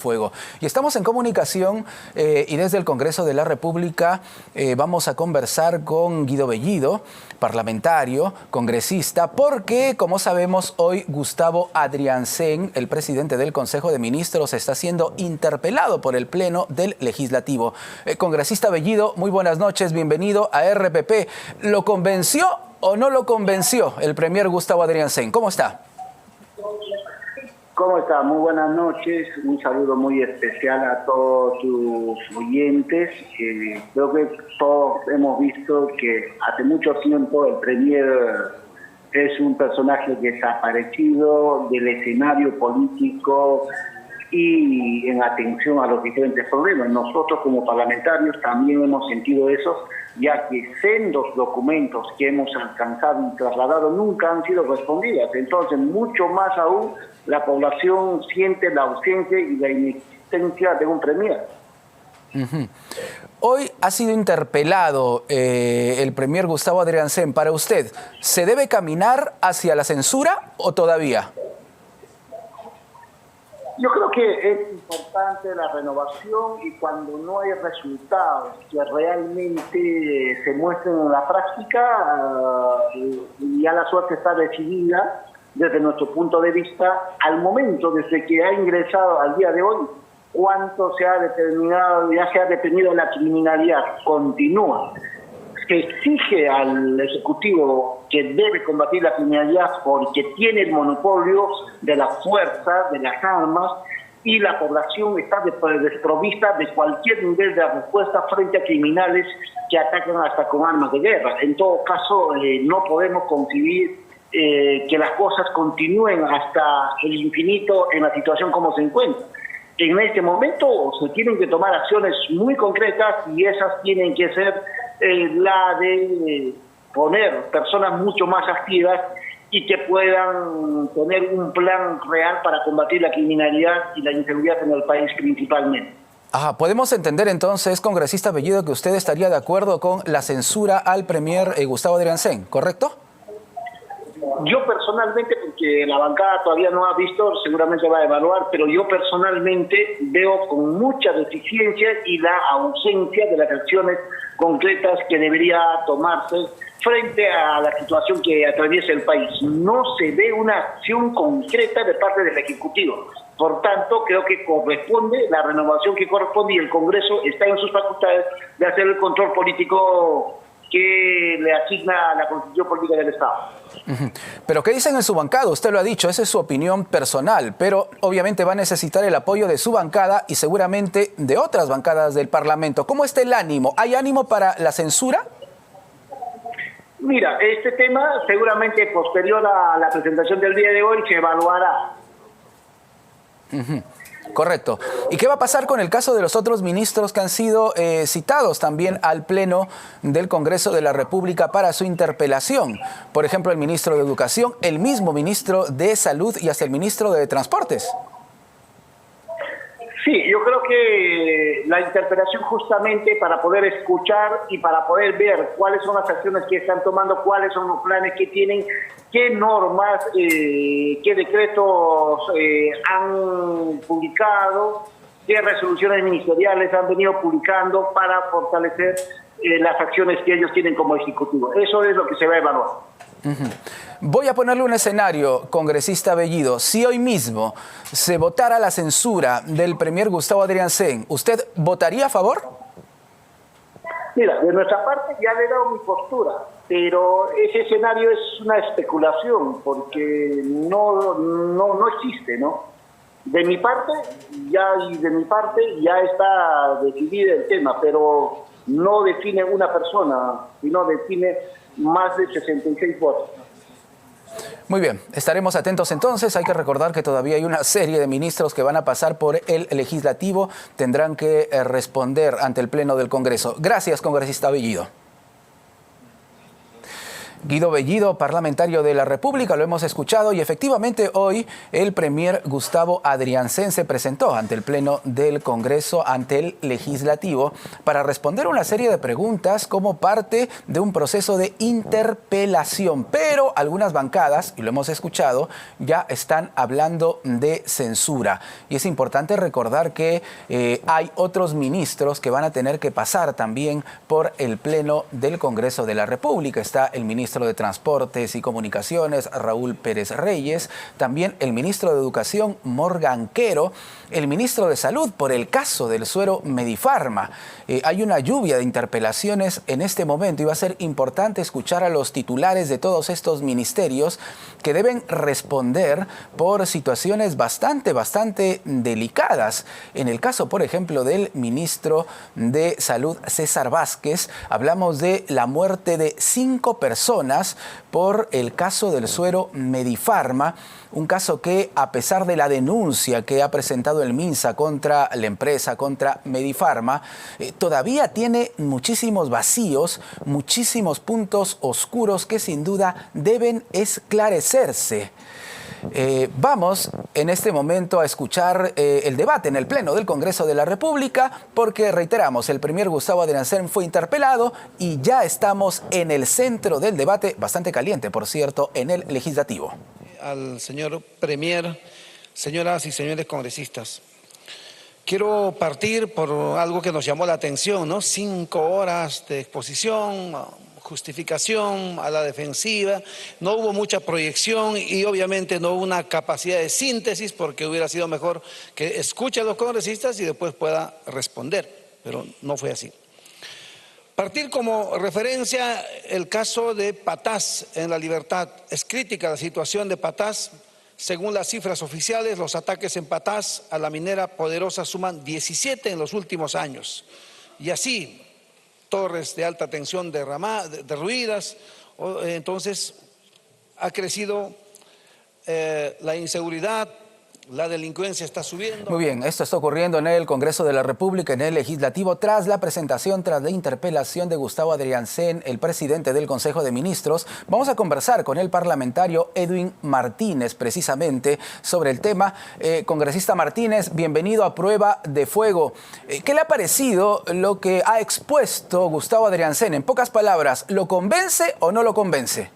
Fuego. Y estamos en comunicación y desde el Congreso de la República vamos a conversar con Guido Bellido, parlamentario, congresista, porque, como sabemos, hoy Gustavo Adriancén, el presidente del Consejo de Ministros, está siendo interpelado por el Pleno del Legislativo. Congresista Bellido, muy buenas noches, bienvenido a RPP. ¿Lo convenció o no lo convenció el premier Gustavo Adriancén? ¿Cómo está? ¿Cómo está? Muy buenas noches. Un saludo muy especial a todos tus oyentes. Creo que todos hemos visto que hace mucho tiempo el premier es un personaje desaparecido del escenario político y en atención a los diferentes problemas. Nosotros como parlamentarios también hemos sentido eso, ya que sendos documentos que hemos alcanzado y trasladado nunca han sido respondidas. Entonces, mucho más aún, la población siente la ausencia y la inexistencia de un premier. Hoy ha sido interpelado el premier Gustavo Adriancén. Para usted, ¿se debe caminar hacia la censura o todavía? Yo creo que es importante la renovación y cuando no hay resultados que realmente se muestren en la práctica, ya la suerte está decidida desde nuestro punto de vista al momento, desde que ha ingresado al día de hoy, cuánto se ha determinado, ya se ha detenido la criminalidad, continúa. Que exige al Ejecutivo que debe combatir la criminalidad porque tiene el monopolio de la fuerza, de las armas, y la población está desprovista de cualquier nivel de respuesta frente a criminales que atacan hasta con armas de guerra. En todo caso, no podemos concebir que las cosas continúen hasta el infinito en la situación como se encuentra. En este momento se tienen que tomar acciones muy concretas y esas tienen que ser la de poner personas mucho más activas y que puedan tener un plan real para combatir la criminalidad y la inseguridad en el país principalmente. Podemos entender entonces, congresista Bellido, que usted estaría de acuerdo con la censura al premier Gustavo Adriancén, ¿correcto? Yo personalmente, porque la bancada todavía no ha visto, seguramente va a evaluar, pero yo personalmente veo con mucha deficiencia y la ausencia de las acciones concretas que debería tomarse frente a la situación que atraviesa el país. No se ve una acción concreta de parte del Ejecutivo. Por tanto, creo que corresponde la renovación que corresponde y el Congreso está en sus facultades de hacer el control político que le asigna la Constitución Política del Estado. Pero ¿qué dicen en su bancada? Usted lo ha dicho, esa es su opinión personal, pero obviamente va a necesitar el apoyo de su bancada y seguramente de otras bancadas del Parlamento. ¿Cómo está el ánimo? ¿Hay ánimo para la censura? Mira, este tema seguramente posterior a la presentación del día de hoy se evaluará. Correcto. ¿Y qué va a pasar con el caso de los otros ministros que han sido citados también al Pleno del Congreso de la República para su interpelación? Por ejemplo, el ministro de Educación, el mismo ministro de Salud y hasta el ministro de Transportes. Sí, yo creo que la interpelación justamente para poder escuchar y para poder ver cuáles son las acciones que están tomando, cuáles son los planes que tienen, qué normas, qué decretos han publicado, qué resoluciones ministeriales han venido publicando para fortalecer las acciones que ellos tienen como Ejecutivo. Eso es lo que se va a evaluar. Voy a ponerle un escenario, congresista Bellido. Si hoy mismo se votara la censura del premier Gustavo Adriancén, ¿usted votaría a favor? Mira, de nuestra parte ya le he dado mi postura, pero ese escenario es una especulación porque no existe, ¿no? De mi parte ya está decidido el tema, pero no define una persona, sino define más de 66 votos. Muy bien, estaremos atentos entonces. Hay que recordar que todavía hay una serie de ministros que van a pasar por el legislativo. Tendrán que responder ante el Pleno del Congreso. Gracias, congresista Bellido. Guido Bellido, parlamentario de la República, lo hemos escuchado y efectivamente hoy el premier Gustavo Adriancén se presentó ante el Pleno del Congreso, ante el Legislativo, para responder una serie de preguntas como parte de un proceso de interpelación. Pero algunas bancadas, y lo hemos escuchado, ya están hablando de censura. Y es importante recordar que hay otros ministros que van a tener que pasar también por el Pleno del Congreso de la República. Está el ministro de Transportes y Comunicaciones, Raúl Pérez Reyes, también el ministro de Educación, Morgan Quero, el ministro de Salud por el caso del suero Medifarma. Hay una lluvia de interpelaciones en este momento y va a ser importante escuchar a los titulares de todos estos ministerios que deben responder por situaciones bastante delicadas. En el caso, por ejemplo, del ministro de Salud, César Vázquez, hablamos de la muerte de 5 personas por el caso del suero Medifarma, un caso que, a pesar de la denuncia que ha presentado el MINSA contra la empresa, contra Medifarma, todavía tiene muchísimos vacíos, muchísimos puntos oscuros que sin duda deben esclarecerse. Vamos en este momento a escuchar el debate en el Pleno del Congreso de la República porque, reiteramos, el premier Gustavo Adriancén fue interpelado y ya estamos en el centro del debate, bastante caliente, por cierto, en el Legislativo. Al señor premier, señoras y señores congresistas, quiero partir por algo que nos llamó la atención, ¿no? 5 horas de exposición, justificación a la defensiva, no hubo mucha proyección y obviamente no hubo una capacidad de síntesis, porque hubiera sido mejor que escuche a los congresistas y después pueda responder, pero no fue así. Partir como referencia el caso de Patás en La Libertad. Es crítica la situación de Patás. Según las cifras oficiales, los ataques en Patás a la minera Poderosa suman 17 en los últimos años. Y así, torres de alta tensión derruidas, entonces ha crecido la inseguridad, la delincuencia está subiendo. Muy bien, esto está ocurriendo en el Congreso de la República, en el Legislativo, tras la presentación, tras la interpelación de Gustavo Adriancén, el presidente del Consejo de Ministros. Vamos a conversar con el parlamentario Edwin Martínez, precisamente, sobre el tema. Congresista Martínez, bienvenido a Prueba de Fuego. ¿Qué le ha parecido lo que ha expuesto Gustavo Adriancén? En pocas palabras, ¿lo convence o no lo convence?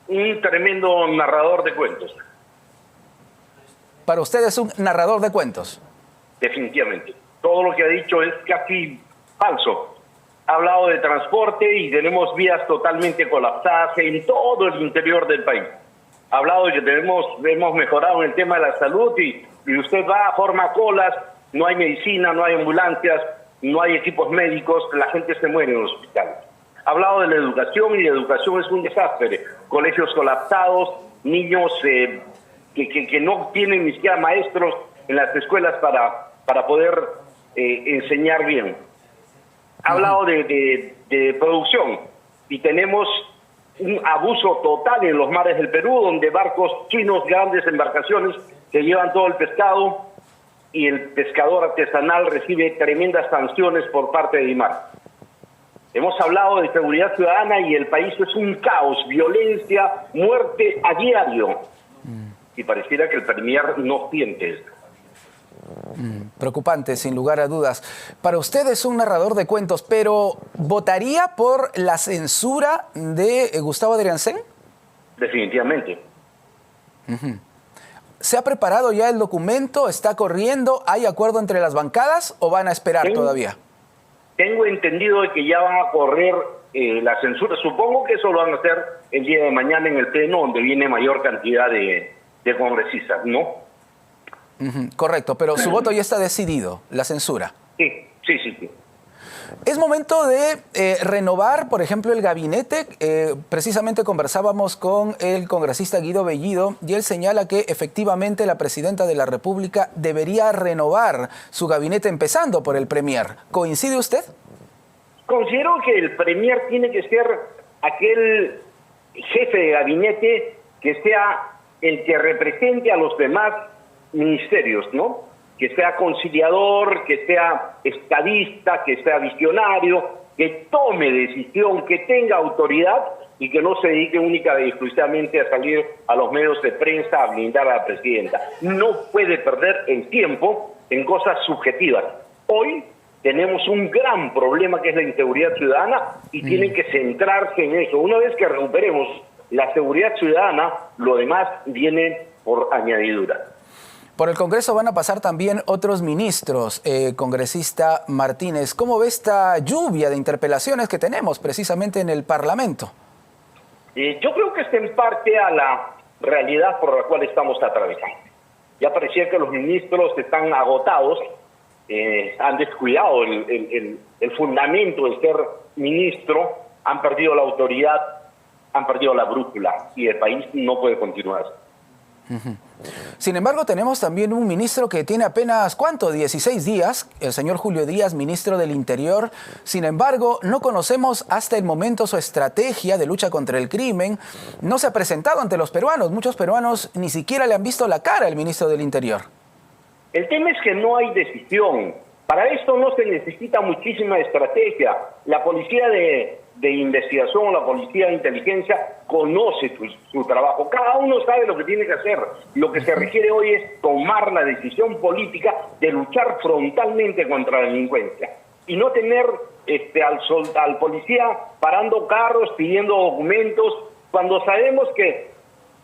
Un tremendo narrador de cuentos. Para usted es un narrador de cuentos. Definitivamente. Todo lo que ha dicho es casi falso. Ha hablado de transporte y tenemos vías totalmente colapsadas en todo el interior del país. Ha hablado de que hemos mejorado en el tema de la salud y usted va, forma colas, no hay medicina, no hay ambulancias, no hay equipos médicos, la gente se muere en los hospitales. Ha hablado de la educación y la educación es un desastre. Colegios colapsados, niños que no tienen ni siquiera maestros en las escuelas para poder enseñar bien. Ha hablado de producción y tenemos un abuso total en los mares del Perú, donde barcos chinos, grandes embarcaciones, que llevan todo el pescado y el pescador artesanal recibe tremendas sanciones por parte de IMAR. Hemos hablado de seguridad ciudadana y el país es un caos, violencia, muerte a diario. Y pareciera que el premier no siente esto. Preocupante, sin lugar a dudas. Para usted es un narrador de cuentos, pero ¿votaría por la censura de Gustavo Adriancén? Definitivamente. ¿Se ha preparado ya el documento? ¿Está corriendo? ¿Hay acuerdo entre las bancadas o van a esperar todavía? Tengo entendido de que ya van a correr la censura. Supongo que eso lo van a hacer el día de mañana en el Pleno, donde viene mayor cantidad de congresistas, ¿no? Correcto, pero su voto ya está decidido, la censura. Sí. Es momento de renovar, por ejemplo, el gabinete. Precisamente conversábamos con el congresista Guido Bellido y él señala que efectivamente la presidenta de la República debería renovar su gabinete, empezando por el premier. ¿Coincide usted? Considero que el premier tiene que ser aquel jefe de gabinete que sea el que represente a los demás ministerios, ¿no? Que sea conciliador, que sea estadista, que sea visionario, que tome decisión, que tenga autoridad y que no se dedique única y exclusivamente a salir a los medios de prensa a blindar a la presidenta. No puede perder el tiempo en cosas subjetivas. Hoy tenemos un gran problema que es la inseguridad ciudadana y tienen que centrarse en eso. Una vez que recuperemos la seguridad ciudadana, lo demás viene por añadidura. Por el Congreso van a pasar también otros ministros, congresista Martínez. ¿Cómo ve esta lluvia de interpelaciones que tenemos precisamente en el Parlamento? Yo creo que está en parte a la realidad por la cual estamos atravesando. Ya parecía que los ministros están agotados, han descuidado el fundamento de ser ministro, han perdido la autoridad, han perdido la brújula y el país no puede continuar. Sin embargo, tenemos también un ministro que tiene apenas, ¿cuánto? 16 días, el señor Julio Díaz, ministro del Interior. Sin embargo, no conocemos hasta el momento su estrategia de lucha contra el crimen. No se ha presentado ante los peruanos. Muchos peruanos ni siquiera le han visto la cara al ministro del Interior. El tema es que no hay decisión. Para esto no se necesita muchísima estrategia. La policía de investigación, la policía de inteligencia conoce su trabajo. Cada uno sabe lo que tiene que hacer. Lo que se requiere hoy es tomar la decisión política de luchar frontalmente contra la delincuencia y no tener al policía parando carros, pidiendo documentos, cuando sabemos que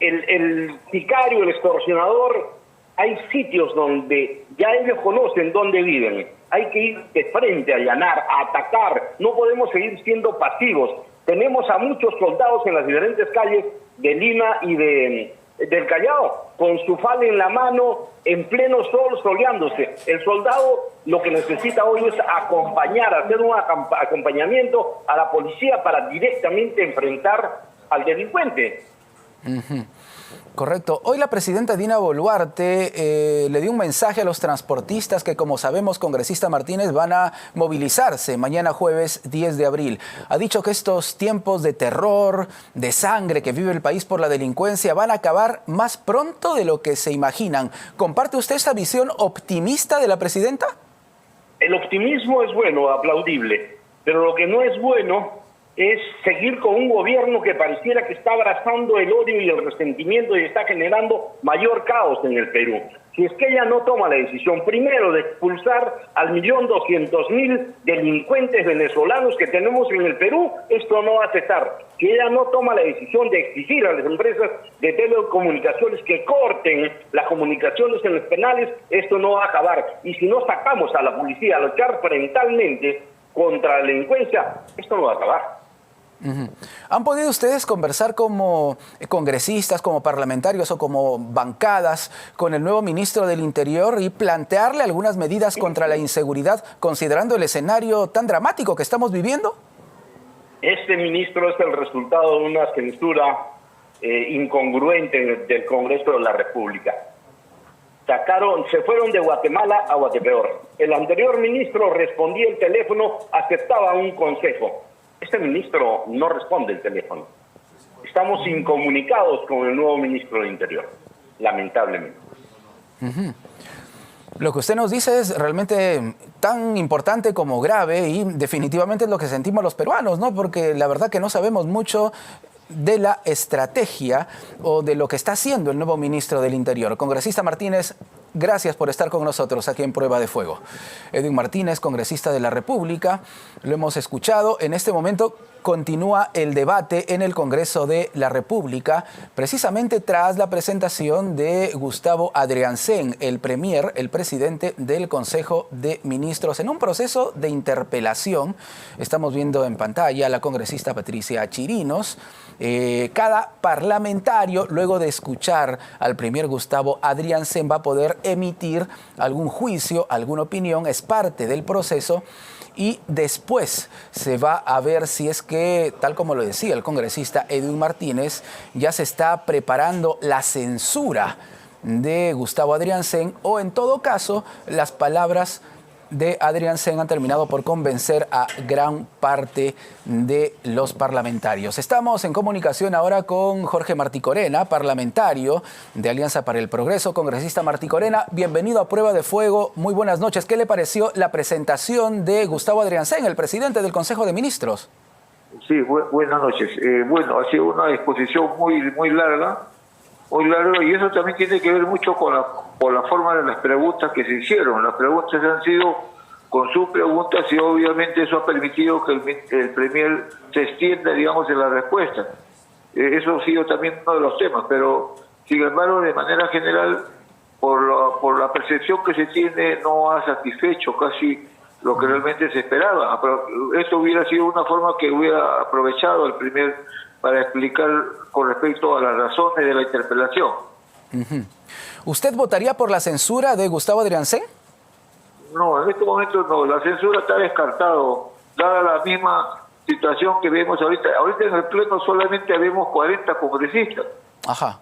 el sicario, el extorsionador, hay sitios donde ya ellos conocen dónde viven. Hay que ir de frente a allanar, a atacar. No podemos seguir siendo pasivos. Tenemos a muchos soldados en las diferentes calles de Lima y del Callao, con su fal en la mano, en pleno sol, soleándose. El soldado lo que necesita hoy es acompañar, hacer un acompañamiento a la policía para directamente enfrentar al delincuente. Correcto. Hoy la presidenta Dina Boluarte le dio un mensaje a los transportistas que, como sabemos, congresista Martínez, van a movilizarse mañana jueves 10 de abril. Ha dicho que estos tiempos de terror, de sangre que vive el país por la delincuencia van a acabar más pronto de lo que se imaginan. ¿Comparte usted esta visión optimista de la presidenta? El optimismo es bueno, aplaudible, pero lo que no es bueno es seguir con un gobierno que pareciera que está abrazando el odio y el resentimiento y está generando mayor caos en el Perú. Si es que ella no toma la decisión primero de expulsar al 1.200.000 delincuentes venezolanos que tenemos en el Perú, esto no va a cesar. Si ella no toma la decisión de exigir a las empresas de telecomunicaciones que corten las comunicaciones en los penales, esto no va a acabar. Y si no sacamos a la policía a luchar frontalmente contra la delincuencia, esto no va a acabar. ¿Han podido ustedes conversar como congresistas, como parlamentarios o como bancadas con el nuevo ministro del Interior y plantearle algunas medidas contra la inseguridad, considerando el escenario tan dramático que estamos viviendo? Este ministro es el resultado de una censura incongruente del Congreso de la República. Se fueron de Guatemala a Guatepeor. El anterior ministro respondía el teléfono, aceptaba un consejo. Este ministro no responde el teléfono. Estamos incomunicados con el nuevo ministro del Interior, lamentablemente. Lo que usted nos dice es realmente tan importante como grave y definitivamente es lo que sentimos los peruanos, ¿no? Porque la verdad que no sabemos mucho de la estrategia o de lo que está haciendo el nuevo ministro del Interior. Congresista Martínez, gracias por estar con nosotros aquí en Prueba de Fuego. Edwin Martínez, congresista de la República, lo hemos escuchado. En este momento continúa el debate en el Congreso de la República, precisamente tras la presentación de Gustavo Adriancén, el premier, el presidente del Consejo de Ministros, en un proceso de interpelación. Estamos viendo en pantalla a la congresista Patricia Chirinos. Cada parlamentario, luego de escuchar al premier Gustavo Adriancén, va a poder emitir algún juicio, alguna opinión, es parte del proceso. Y después se va a ver si es que, tal como lo decía el congresista Edwin Martínez, ya se está preparando la censura de Gustavo Adriancén o, en todo caso, las palabras de Adriancén han terminado por convencer a gran parte de los parlamentarios. Estamos en comunicación ahora con Jorge Martí Corena, parlamentario de Alianza para el Progreso. Congresista Martí Corena, bienvenido a Prueba de Fuego. Muy buenas noches. ¿Qué le pareció la presentación de Gustavo Adriancén, el presidente del Consejo de Ministros? Sí, buenas noches. Bueno, ha sido una exposición muy larga, y eso también tiene que ver mucho con la forma de las preguntas que se hicieron. Las preguntas han sido con sus preguntas y obviamente eso ha permitido que el Premier se extienda, digamos, en la respuesta. Eso ha sido también uno de los temas, pero sin embargo, de manera general, por la percepción que se tiene, no ha satisfecho casi lo que realmente se esperaba. Pero esto hubiera sido una forma que hubiera aprovechado el Premier para explicar con respecto a las razones de la interpelación. ¿Usted votaría por la censura de Gustavo Adriancén? No, en este momento no. La censura está descartado, dada la misma situación que vemos ahorita. Ahorita en el Pleno solamente vemos 40 congresistas. Ajá.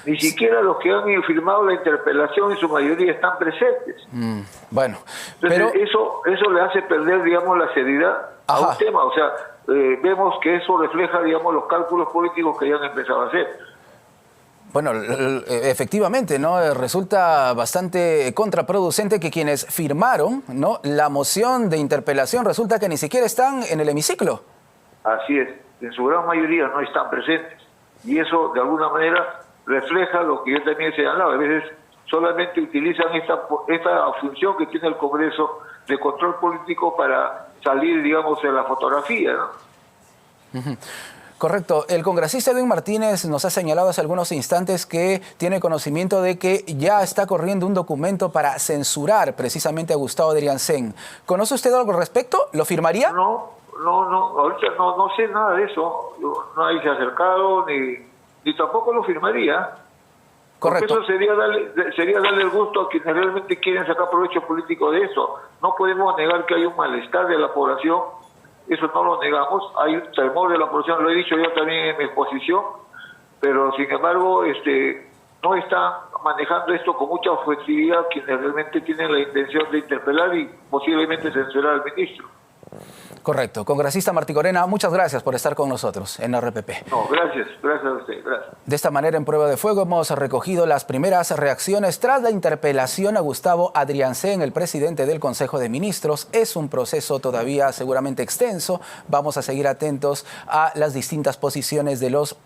Ni siquiera los que han firmado la interpelación en su mayoría están presentes. Bueno, entonces, pero eso le hace perder, digamos, la seriedad a un tema. O sea, vemos que eso refleja, digamos, los cálculos políticos que ya han empezado a hacer. Bueno, efectivamente, ¿no? Resulta bastante contraproducente que quienes firmaron, ¿no?, la moción de interpelación resulta que ni siquiera están en el hemiciclo. Así es, en su gran mayoría no están presentes. Y eso, de alguna manera, refleja lo que yo también he señalado. A veces solamente utilizan esta función que tiene el Congreso de control político para salir, digamos, en la fotografía, ¿no? Correcto. El congresista Edwin Martínez nos ha señalado hace algunos instantes que tiene conocimiento de que ya está corriendo un documento para censurar precisamente a Gustavo Adriancén. ¿Conoce usted algo al respecto? ¿Lo firmaría? No, ahorita no sé nada de eso. No hay se acercado ni tampoco lo firmaría. Correcto. Porque eso sería darle el gusto a quienes realmente quieren sacar provecho político de eso. No podemos negar que hay un malestar de la población, eso no lo negamos, hay un temor de la población, lo he dicho yo también en mi exposición, pero sin embargo no están manejando esto con mucha objetividad quienes realmente tienen la intención de interpelar y posiblemente censurar al ministro. Correcto. Congresista Martí Corena, muchas gracias por estar con nosotros en RPP. No, gracias a usted, gracias. De esta manera, en Prueba de Fuego, hemos recogido las primeras reacciones tras la interpelación a Gustavo Adriancén, el presidente del Consejo de Ministros. Es un proceso todavía seguramente extenso. Vamos a seguir atentos a las distintas posiciones de los